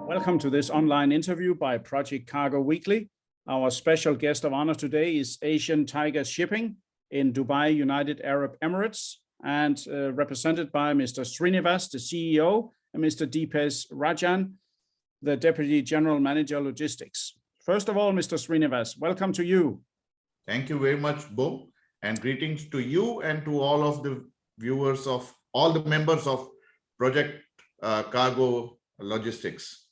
Welcome to this online interview by Project Cargo Weekly. Our special guest of honor today is Asian Tiger Shipping in Dubai, United Arab Emirates, and represented by Mr. Srinivas, the CEO, and Mr. Deepesh Rajan, the Deputy General Manager Logistics. First of all, Mr. Srinivas, welcome to you. Thank you very much, Bo, and greetings to you and to all of the viewers of all the members of Project Cargo Logistics.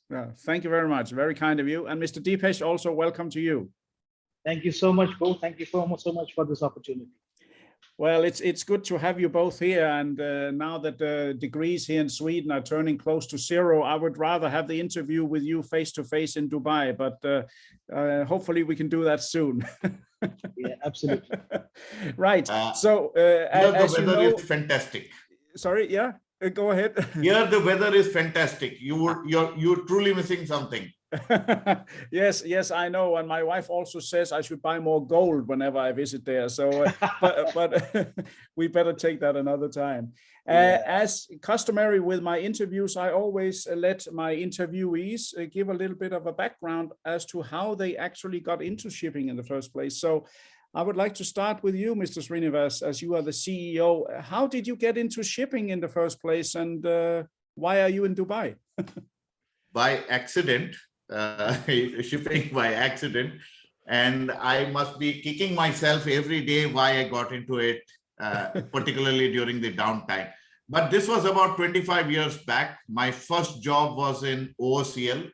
Thank you very much. Very kind of you. And Mr. Deepesh, also welcome to you. Thank you so much, Bo. Thank you so much for this opportunity. Well, it's good to have you both here. And now that the degrees here in Sweden are turning close to zero, I would rather have the interview with you face to face in Dubai. But hopefully we can do that soon. Yeah, absolutely. Right. So as the weather is fantastic. Sorry, yeah. Go ahead. Here the weather is fantastic. You're truly missing something. Yes, I know. And my wife also says I should buy more gold whenever I visit there. So, but we better take that another time. Yeah. As customary with my interviews, I always let my interviewees give a little bit of a background as to how they actually got into shipping in the first place. So I would like to start with you, Mr. Srinivas, as you are the CEO. How did you get into shipping in the first place, and why are you in Dubai? By accident, shipping by accident. And I must be kicking myself every day why I got into it, particularly during the downtime. But this was about 25 years back. My first job was in OOCL,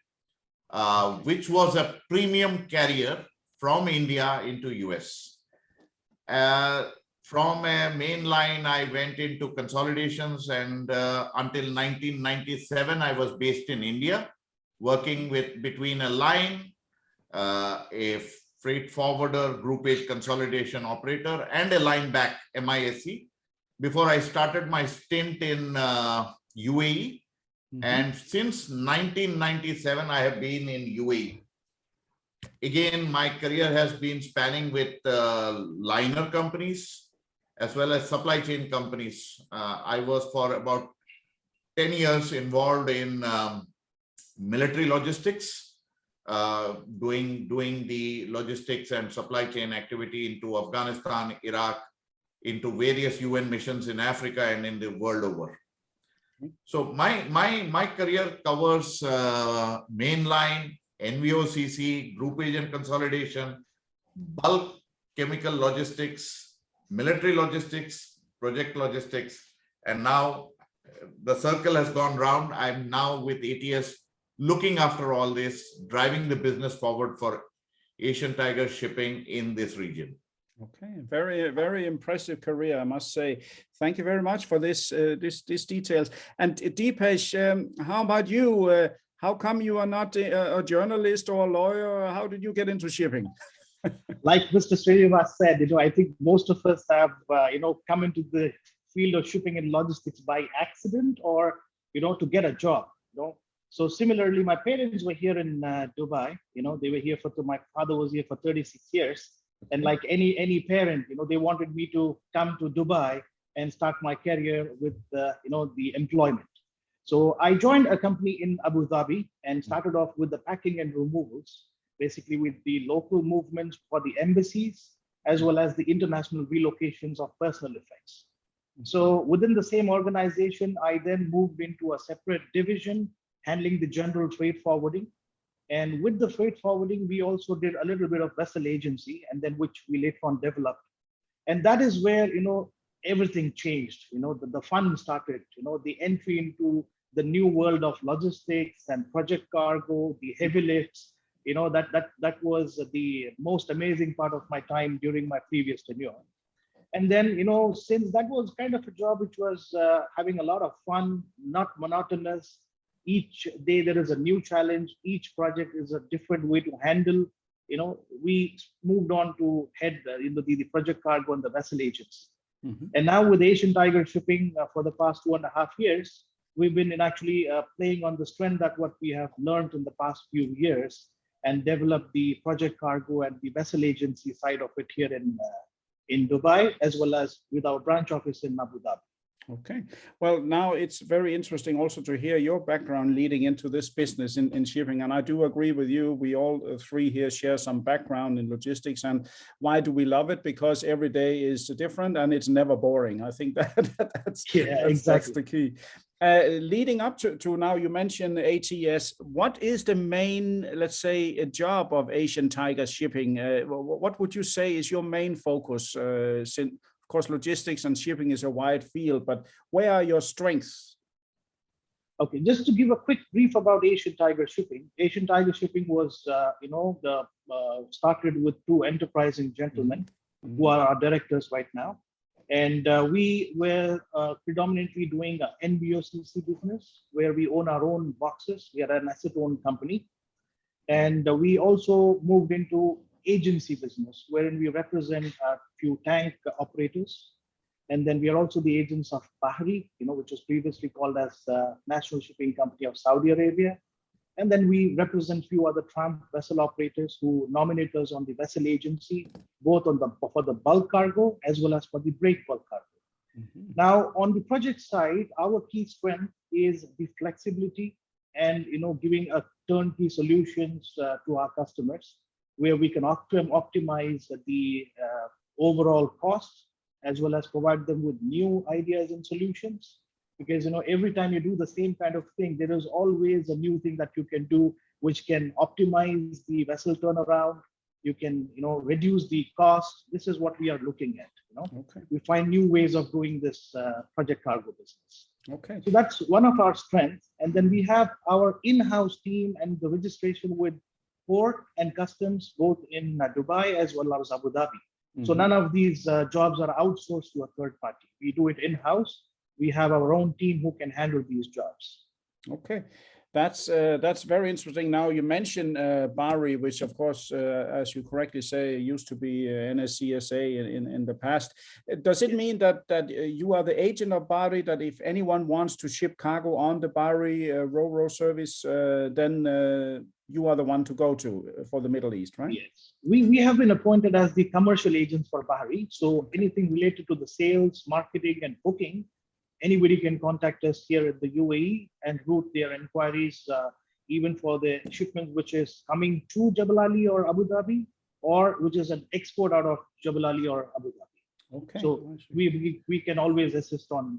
which was a premium carrier from India into US. From a main line, I went into consolidations, and until 1997, I was based in India, working between a line, a freight forwarder, groupage consolidation operator, and a line back, MISC, before I started my stint in UAE. And since 1997, I have been in UAE. Again, my career has been spanning with liner companies as well as supply chain companies. I was for about 10 years involved in military logistics, doing the logistics and supply chain activity into Afghanistan, Iraq, into various UN missions in Africa and in the world over. So my career covers mainline, NVOCC, group agent consolidation, bulk chemical logistics, military logistics, project logistics, and now the circle has gone round. I'm now with ATS looking after all this, driving the business forward for Asian Tiger Shipping in this region. Okay, very impressive career, I must say. Thank you very much for this details. And Deepesh, how about you? How come you are not a journalist or a lawyer? How did you get into shipping? Like Mr. Srinivas said, I think most of us have, come into the field of shipping and logistics by accident or, to get a job. So similarly, my parents were here in Dubai. They were here my father was here for 36 years. And like any parent, they wanted me to come to Dubai and start my career with, the employment. So I joined a company in Abu Dhabi and started off with the packing and removals, basically with the local movements for the embassies, as well as the international relocations of personal effects. So within the same organization, I then moved into a separate division handling the general freight forwarding. And with the freight forwarding, we also did a little bit of vessel agency, and then which we later on developed. And that is where, everything changed. The fun started, the entry into the new world of logistics and project cargo, the heavy lifts, that was the most amazing part of my time during my previous tenure. And then, since that was kind of a job which was having a lot of fun, not monotonous, each day there is a new challenge, each project is a different way to handle, we moved on to head the project cargo and the vessel agents. And now with Asian Tiger Shipping for the past 2.5 years, we've been actually playing on the strength that what we have learned in the past few years and developed the project cargo and the vessel agency side of it here in Dubai, as well as with our branch office in Abu Dhabi. Okay. Well, now it's very interesting also to hear your background leading into this business in shipping. And I do agree with you. We all three here share some background in logistics. And why do we love it? Because every day is different and it's never boring. I think that's the key. Leading up to now, you mentioned ATS. What is the main, let's say, a job of Asian Tiger Shipping? What would you say is your main focus? Since, of course, logistics and shipping is a wide field, but where are your strengths? Okay, just to give a quick brief about Asian Tiger Shipping. Asian Tiger Shipping was, started with two enterprising gentlemen who are our directors right now. And we were predominantly doing an NBOCC business where we own our own boxes. We are an asset-owned company. And we also moved into agency business, wherein we represent a few tank operators. And then we are also the agents of Bahri, which was previously called as National Shipping Company of Saudi Arabia. And then we represent few other tramp vessel operators who nominate us on the vessel agency, both for the bulk cargo as well as for the break bulk cargo. Now, on the project side, our key strength is the flexibility and giving a turnkey solutions to our customers, where we can optimize the overall cost as well as provide them with new ideas and solutions. Because every time you do the same kind of thing, there is always a new thing that you can do, which can optimize the vessel turnaround. You can reduce the cost. This is what we are looking at. Okay. We find new ways of doing this project cargo business. Okay. So that's one of our strengths. And then we have our in-house team and the registration with port and customs, both in Dubai as well as Abu Dhabi. So none of these jobs are outsourced to a third party. We do it in-house. We have our own team who can handle these jobs. Okay, that's very interesting. Now you mentioned Bahri, which of course, as you correctly say, used to be NSCSA in the past. Does it mean that you are the agent of Bahri? That if anyone wants to ship cargo on the Bahri Ro-Ro service, then you are the one to go to for the Middle East, right? Yes, we have been appointed as the commercial agents for Bahri. So anything related to the sales, marketing, and booking, anybody can contact us here at the UAE and route their inquiries, even for the shipment which is coming to Jebel Ali or Abu Dhabi, or which is an export out of Jebel Ali or Abu Dhabi. Okay. So we can always assist on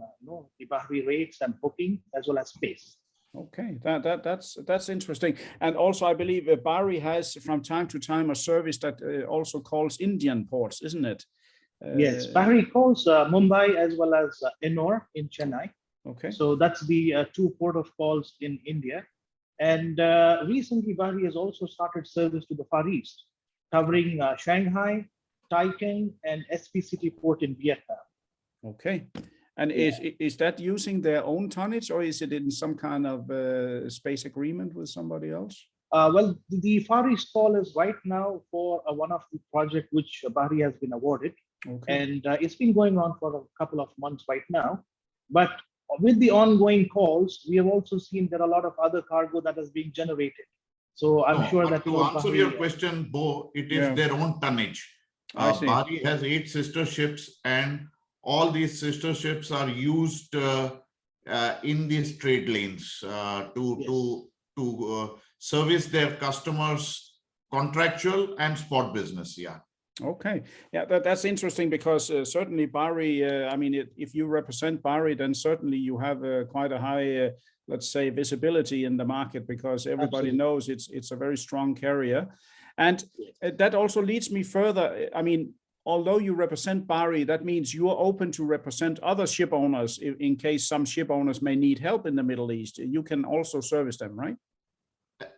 the Bahri rates and booking as well as space. Okay, that's interesting. And also, I believe Bahri has from time to time a service that also calls Indian ports, isn't it? Yes, Bahri calls Mumbai as well as Ennore in Chennai. Okay. So that's the two port of calls in India. And recently, Bahri has also started service to the Far East, covering Shanghai, Taipei, and SPCT port in Vietnam. Okay. And is that using their own tonnage, or is it in some kind of space agreement with somebody else? Well, the Far East call is right now for one of the projects which Bahri has been awarded. Okay. And it's been going on for a couple of months right now. But with the ongoing calls, we have also seen there are a lot of other cargo that is being generated. So I'm sure that to answer Bahri, your question, Bo, it is their own tonnage. Bahri has 8 sister ships, and all these sister ships are used in these trade lanes to service their customers, contractual and spot business. Yeah. Okay. Yeah, that's interesting because certainly Bahri, I mean, if you represent Bahri, then certainly you have quite a high, let's say, visibility in the market, because everybody knows it's a very strong carrier. And that also leads me further. I mean, although you represent Bahri, that means you are open to represent other ship owners in case some ship owners may need help in the Middle East. You can also service them, right?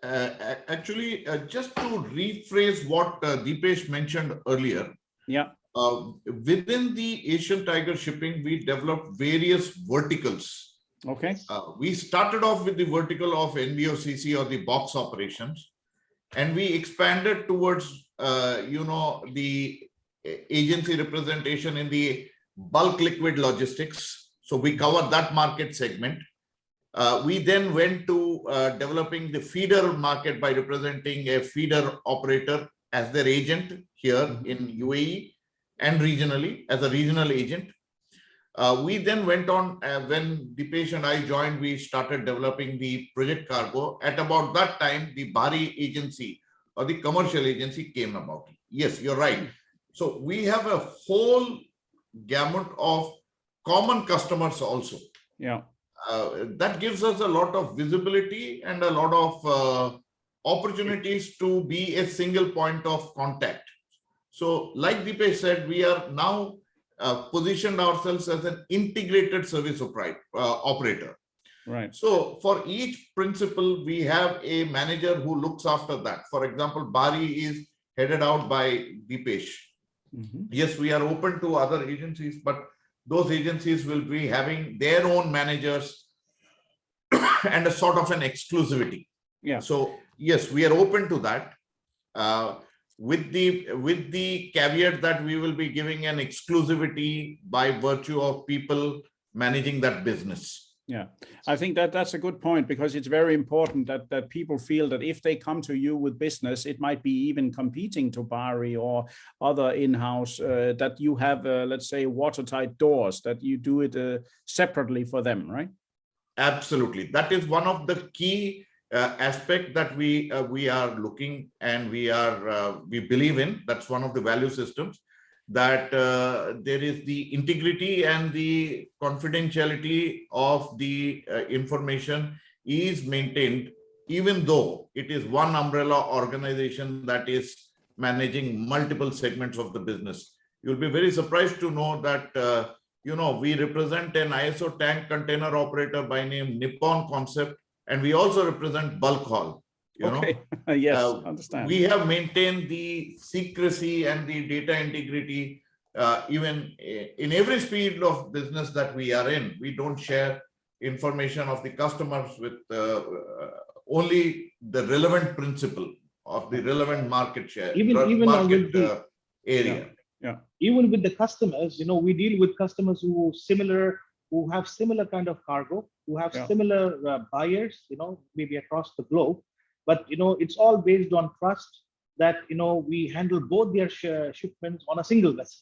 Actually, just to rephrase what Deepesh mentioned earlier, within the Asian Tiger Shipping, we developed various verticals. Okay. We started off with the vertical of NBOCC or the box operations, and we expanded towards, the agency representation in the bulk liquid logistics. So we covered that market segment. We then went to developing the feeder market by representing a feeder operator as their agent here in UAE and regionally as a regional agent. We then went on, when Deepesh and I joined, we started developing the project cargo. At about that time, the Bahri agency or the commercial agency came about. Yes, you're right. So we have a whole gamut of common customers also. Yeah. That gives us a lot of visibility and a lot of opportunities to be a single point of contact. So like Deepesh said, we are now positioned ourselves as an integrated service operator. Right. So for each principal, we have a manager who looks after that. For example, Bahri is headed out by Deepesh. Yes, we are open to other agencies, but those agencies will be having their own managers and a sort of an exclusivity. Yeah. So yes, we are open to that. With the caveat that we will be giving an exclusivity by virtue of people managing that business. Yeah, I think that's a good point, because it's very important that people feel that if they come to you with business, it might be even competing to Bahri or other in-house, that you have, let's say, watertight doors, that you do it separately for them, right? Absolutely. That is one of the key aspect that we are looking, and we believe in. That's one of the value systems, that there is the integrity and the confidentiality of the information is maintained, even though it is one umbrella organization that is managing multiple segments of the business. You'll be very surprised to know that we represent an ISO tank container operator by name Nippon Concept, and we also represent bulk haul. Okay. Yes, understand. We have maintained the secrecy and the data integrity even in every speed of business that we are in. We don't share information of the customers with only the relevant principle of the relevant market share, area. Yeah. Even with the customers, we deal with customers who have similar kind of cargo, who have similar buyers, maybe across the globe. But, it's all based on trust that, we handle both their shipments on a single vessel.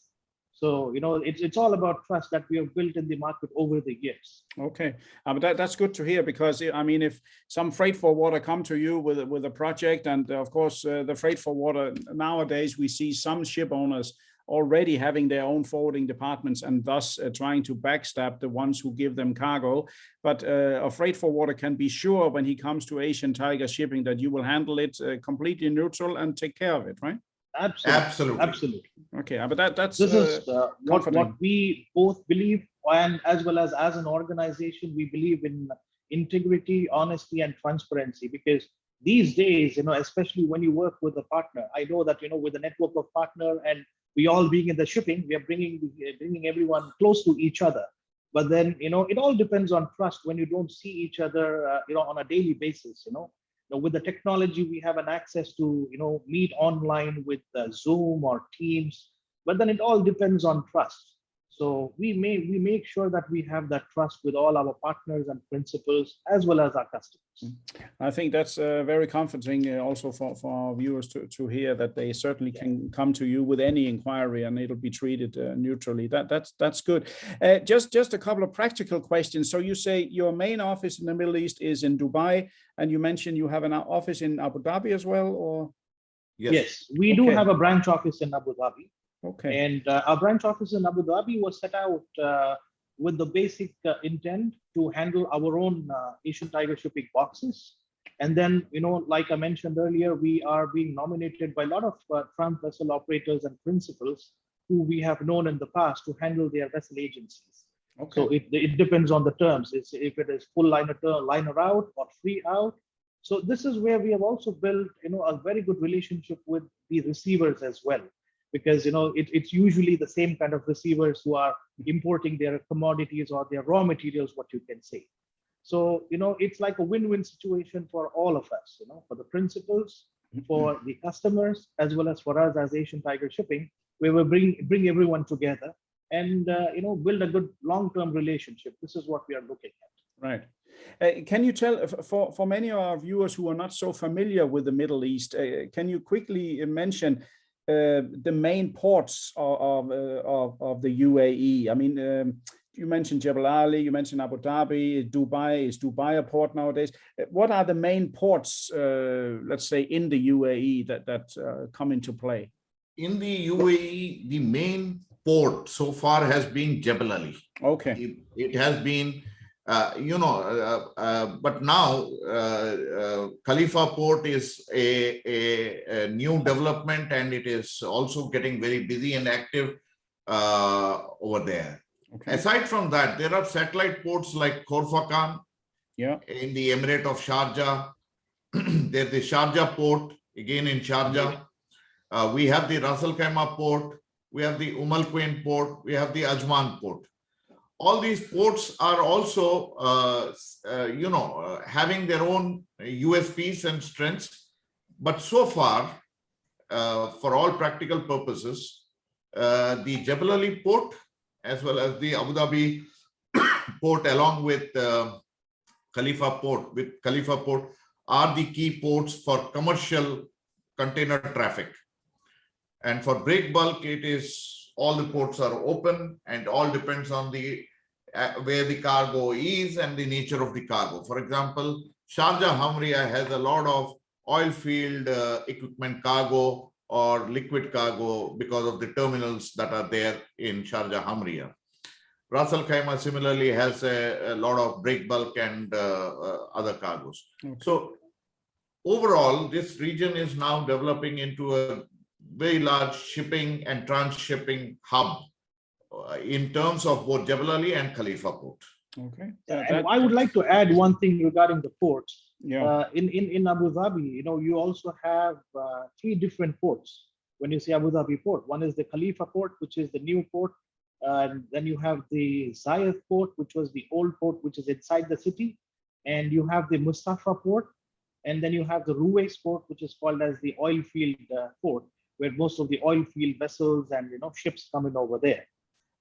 So, it's all about trust that we have built in the market over the years. Okay, but that's good to hear, because I mean, if some freight forwarder come to you with a project, and of course the freight forwarder nowadays, we see some ship owners already having their own forwarding departments, and thus trying to backstab the ones who give them cargo. But a freight forwarder can be sure when he comes to Asian Tiger Shipping that you will handle it completely neutral and take care of it, right? Absolutely. Okay, but that's this is what we both believe, and as well as an organization, we believe in integrity, honesty, and transparency. Because these days, especially when you work with a partner, I know that with a network of partner, and we all being in the shipping, we are bringing everyone close to each other. But then, it all depends on trust when you don't see each other, on a daily basis. With the technology, we have an access to, meet online with Zoom or Teams, but then it all depends on trust. So we make sure that we have that trust with all our partners and principals, as well as our customers. I think that's very comforting also for our viewers to hear that they certainly can come to you with any inquiry, and it'll be treated neutrally. That's good. Just a couple of practical questions. So you say your main office in the Middle East is in Dubai, and you mentioned you have an office in Abu Dhabi as well, or? Yes, we do have a branch office in Abu Dhabi. Okay. And our branch office in Abu Dhabi was set out with the basic intent to handle our own Asian Tiger Shipping boxes. And then, like I mentioned earlier, we are being nominated by a lot of tramp vessel operators and principals who we have known in the past to handle their vessel agencies. Okay. So it depends on the terms. If it is full liner out or free out. So this is where we have also built, a very good relationship with the receivers as well. Because it's usually the same kind of receivers who are importing their commodities or their raw materials, what you can say. So it's like a win-win situation for all of us, for the principals, for the customers, as well as for us as Asian Tiger Shipping, where we bring everyone together and build a good long-term relationship. This is what we are looking at. Right. Can you tell, for many of our viewers who are not so familiar with the Middle East, can you quickly mention the main ports of the UAE? I mean, you mentioned Jebel Ali, you mentioned Abu Dhabi, Dubai. Is Dubai a port nowadays? What are the main ports, let's say, in the UAE that come into play? In the UAE, the main port so far has been Jebel Ali. Okay. It has been, but now Khalifa Port is a new development, and it is also getting very busy and active over there. Okay. Aside from that, there are satellite ports like Khorfakan in the Emirate of Sharjah. There's the Sharjah port, again in Sharjah. We have the Ras Al Khaimah port. We have the Al Quwain port. We have the Ajman port. All these ports are also, having their own USPs and strengths. But so far, for all practical purposes, the Jebel Ali port, as well as the Abu Dhabi port, along with Khalifa port, are the key ports for commercial container traffic. And for break bulk, it is all the ports are open, and all depends on the where the cargo is and the nature of the cargo. For example, Sharjah Hamriya has a lot of oil field equipment cargo or liquid cargo because of the terminals that are there in Sharjah Hamriya. Ras Al Khaimah similarly has a lot of break bulk and other cargos. Okay. So overall, this region is now developing into a very large shipping and trans-shipping hub in terms of both Jebel Ali and Khalifa Port. Okay. And I would like to add one thing regarding the ports. Yeah. In Abu Dhabi, you also have 3 different ports. When you say Abu Dhabi port, one is the Khalifa port, which is the new port. And then you have the Zayed port, which was the old port, which is inside the city. And you have the Mustafa port. And then you have the Ruwais port, which is called as the oil field port, where most of the oil field vessels and ships coming over there.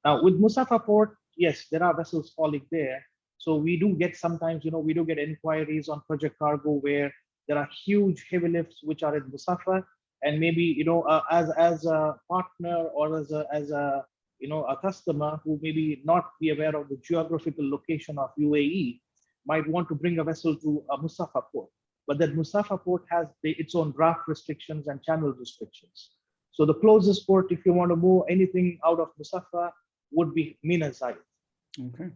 Now with Mustafa port, yes, there are vessels calling there. So we do get sometimes, we do get inquiries on project cargo where there are huge heavy lifts which are in Mustafa, and maybe as a partner or as a customer who maybe not be aware of the geographical location of UAE might want to bring a vessel to a Mustafa port. But that Mustafa port has its own draft restrictions and channel restrictions. So the closest port, if you want to move anything out of Mustafa, would be Mina Zayed. Okay.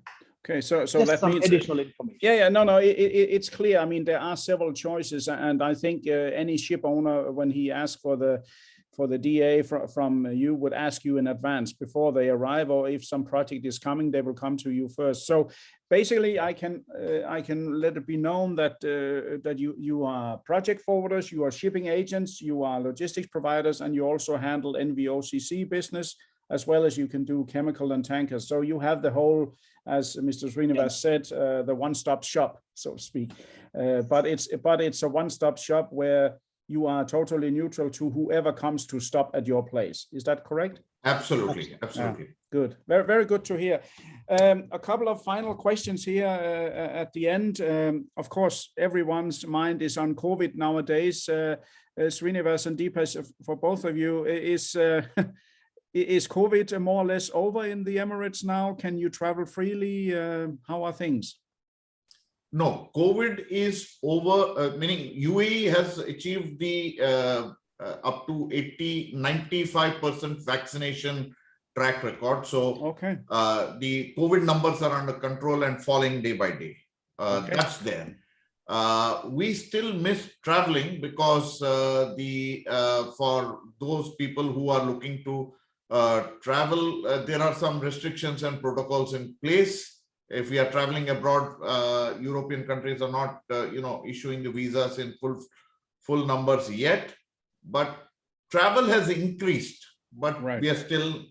Okay, so Just that some means additional information. Yeah, no, it's clear. I mean, there are several choices, and I think any ship owner, when he asks for the DA from you, would ask you in advance before they arrive, or if some project is coming, they will come to you first. So basically, I can let it be known that that you are project forwarders, you are shipping agents, you are logistics providers, and you also handle NVOCC business, as well as you can do chemical and tankers. So you have the whole, as Mr. Srinivas said, the one-stop shop, so to speak. But it's a one-stop shop where you are totally neutral to whoever comes to stop at your place. Is that correct? Absolutely, absolutely. Yeah, good, very, very good to hear. A couple of final questions here at the end. Of course, everyone's mind is on COVID nowadays. Srinivas and Deepesh, for both of you, is COVID more or less over in the Emirates now? Can you travel freely? How are things? No, COVID is over, meaning UAE has achieved the up to 95% vaccination track record. So okay. The COVID numbers are under control and falling day by day. Okay. That's there. We still miss traveling because for those people who are looking to travel, there are some restrictions and protocols in place. If we are traveling abroad, European countries are not, issuing the visas in full numbers yet. But travel has increased, but right. We are still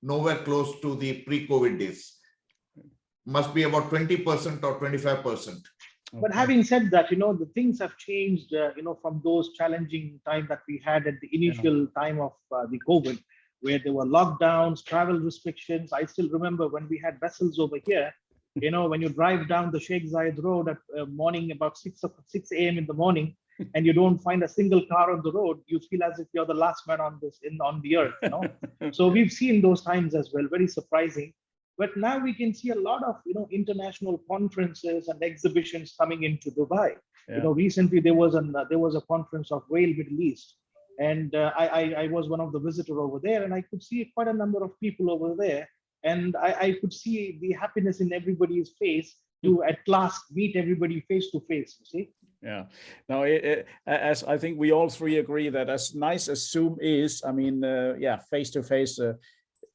nowhere close to the pre-COVID days. Must be about 20% or 25%. Okay. But having said that, the things have changed, from those challenging times that we had at the initial time of the COVID, where there were lockdowns, travel restrictions. I still remember when we had vessels over here, when you drive down the Sheikh Zayed Road at morning about 6 a.m. in the morning, and you don't find a single car on the road, you feel as if you're the last man on the earth. So we've seen those times as well, very surprising. But now we can see a lot of, international conferences and exhibitions coming into Dubai. Yeah. Recently there was a conference of Rail Middle East, and I was one of the visitors over there, and I could see quite a number of people over there, and I could see the happiness in everybody's face to at last meet everybody face to face. You see. Yeah. Now, as I think we all three agree that as nice as Zoom is, I mean, yeah, face to face.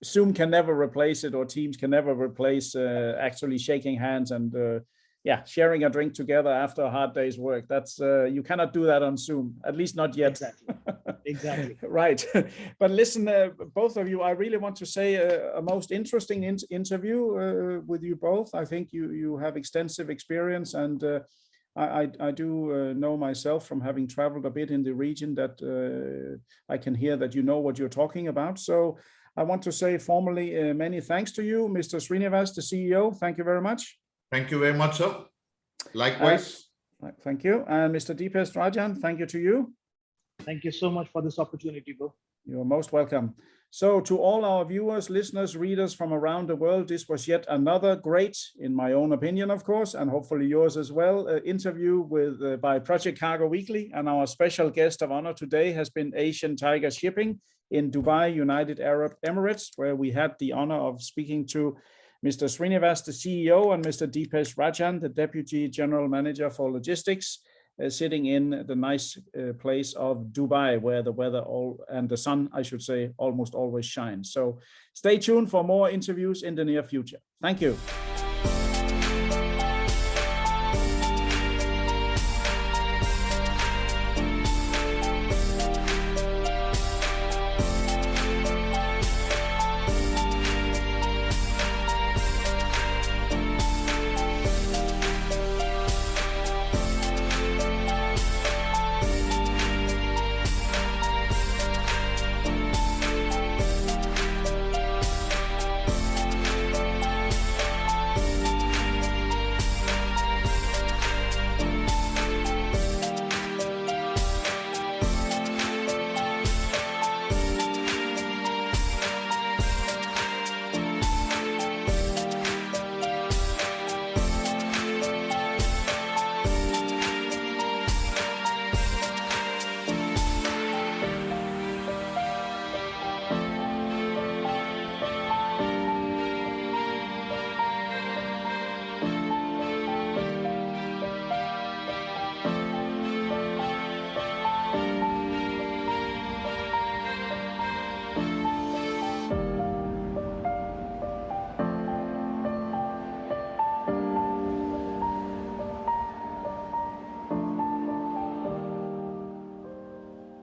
Zoom can never replace it, or Teams can never replace actually shaking hands and yeah, sharing a drink together after a hard day's work. That's you cannot do that on Zoom, at least not yet. Exactly. Exactly. Right. But listen, both of you, I really want to say a most interesting interview with you both. I think you have extensive experience, and I do know myself from having traveled a bit in the region that I can hear that you know what you're talking about. So I want to say formally many thanks to you, Mr. Srinivas, the CEO. Thank you very much. Thank you very much, sir. Likewise. Thank you. And Mr. Deepesh, Rajan, thank you to you. Thank you so much for this opportunity, bro. You're most welcome. So to all our viewers, listeners, readers from around the world, this was yet another great, in my own opinion, of course, and hopefully yours as well, interview with by Project Cargo Weekly. And our special guest of honor today has been Asian Tiger Shipping in Dubai, United Arab Emirates, where we had the honor of speaking to Mr. Srinivas, the CEO, and Mr. Deepesh Rajan, the Deputy General Manager for Logistics, sitting in the nice place of Dubai, where the weather and the sun, I should say, almost always shines. So stay tuned for more interviews in the near future. Thank you.